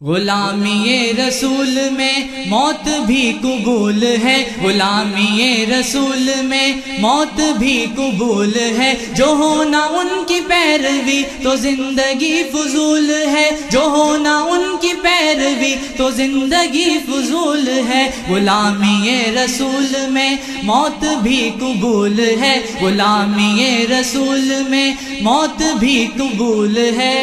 غلامی رسول میں موت بھی قبول ہے، غلامی رسول میں موت بھی قبول ہے، جو ہونا ان کی پیروی تو زندگی فضول ہے، جو ہونا ان کی پیروی تو زندگی فضول ہے۔ غلامی رسول میں موت بھی قبول ہے، غلامی رسول میں موت بھی قبول ہے۔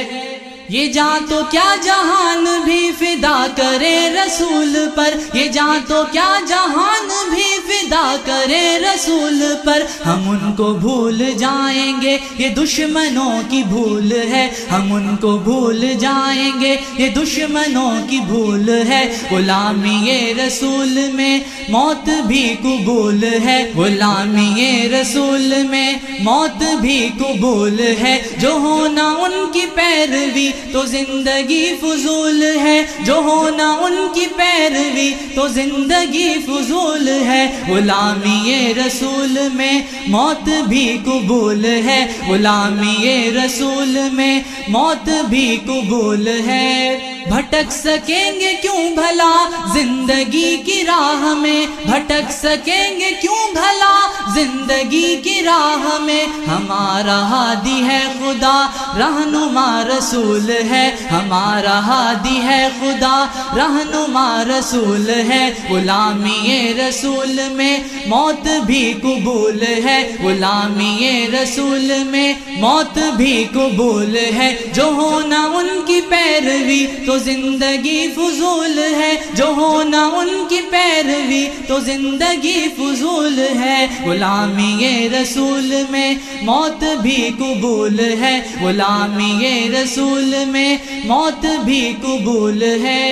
یہ جان تو کیا جہان بھی فدا کرے رسول پر، یہ جان تو کیا جہان بھی فدا کرے رسول پر، ہم ان کو بھول جائیں گے یہ دشمنوں کی بھول ہے، ہم ان کو بھول جائیں گے یہ دشمنوں کی بھول ہے۔ غلامی رسول میں موت بھی قبول ہے، غلامی رسول میں موت بھی قبول ہے، جو ہونا ان کی پیروی تو زندگی فضول ہے، جو ہونا ان کی پیروی تو زندگی فضول ہے۔ غلامی رسول میں موت بھی قبول ہے، غلامی رسول میں موت بھی قبول ہے۔ بھٹک سکیں گے کیوں بھلا زندگی کی راہ میں، بھٹک سکیں گے کیوں بھلا زندگی کی راہ میں، ہمارا ہادی ہے خدا رہنما رسول ہے، ہمارا ہادی ہے خدا رہنما رسول ہے۔ غلامی رسول میں موت بھی قبول ہے، غلامی رسول میں موت بھی قبول ہے، جو ہونا ان کی پیروی تو زندگی فضول ہے، جو ہونا ان کی پیروی تو زندگی فضول ہے۔ غلامی رسول میں موت بھی قبول ہے، غلامی رسول میں موت بھی قبول ہے۔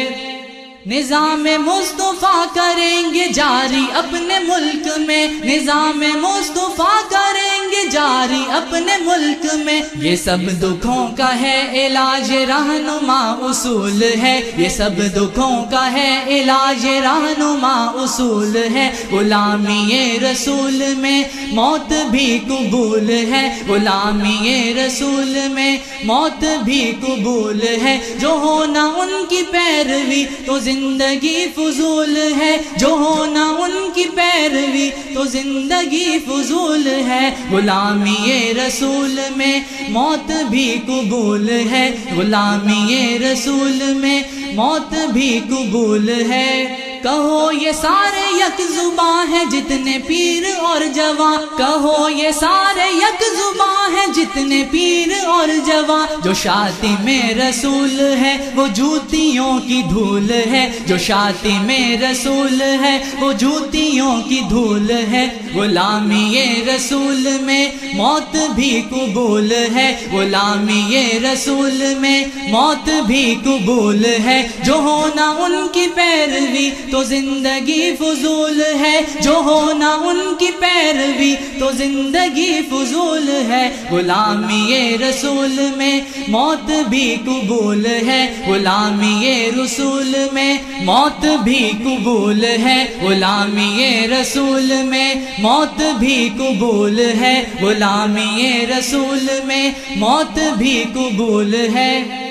نظام مصطفیٰ کریں گے جاری اپنے ملک میں، نظام مصطفیٰ کریں گے جاری اپنے ملک میں، یہ سب دکھوں کا ہے علاج رہنما اصول ہے، یہ سب دکھوں کا ہے علاج رہنما اصول ہے۔ غلامی رسول میں موت بھی قبول ہے، غلامی رسول میں موت بھی قبول ہے، جو ہونا ان کی پیروی تو زندگی فضول ہے، جو ہونا ان کی پیروی تو زندگی فضول ہے۔ غلامی رسول میں موت بھی قبول ہے، غلامی رسول میں موت بھی قبول ہے۔ کہو یہ سارے یک زباں ہیں جتنے پیر اور جواں، کہو یہ سارے یک زباں ہیں جتنے پیر اور جواں، جو شاطم رسول ہے وہ جوتیوں کی دھول ہے، جو شاطم رسول ہے وہ جوتیوں کی دھول ہے۔ غلامی رسول میں موت بھی قبول ہے، غلامی رسول میں موت بھی قبول ہے، جو ہونا ان کی پیروی تو زندگی فضول ہے، جو ہونا ان کی پیروی تو زندگی فضول ہے۔ غلامی رسول میں موت بھی قبول ہے، غلامی رسول میں موت بھی قبول ہے، غلامی رسول میں موت بھی قبول ہے، غلامی رسول میں موت بھی قبول ہے۔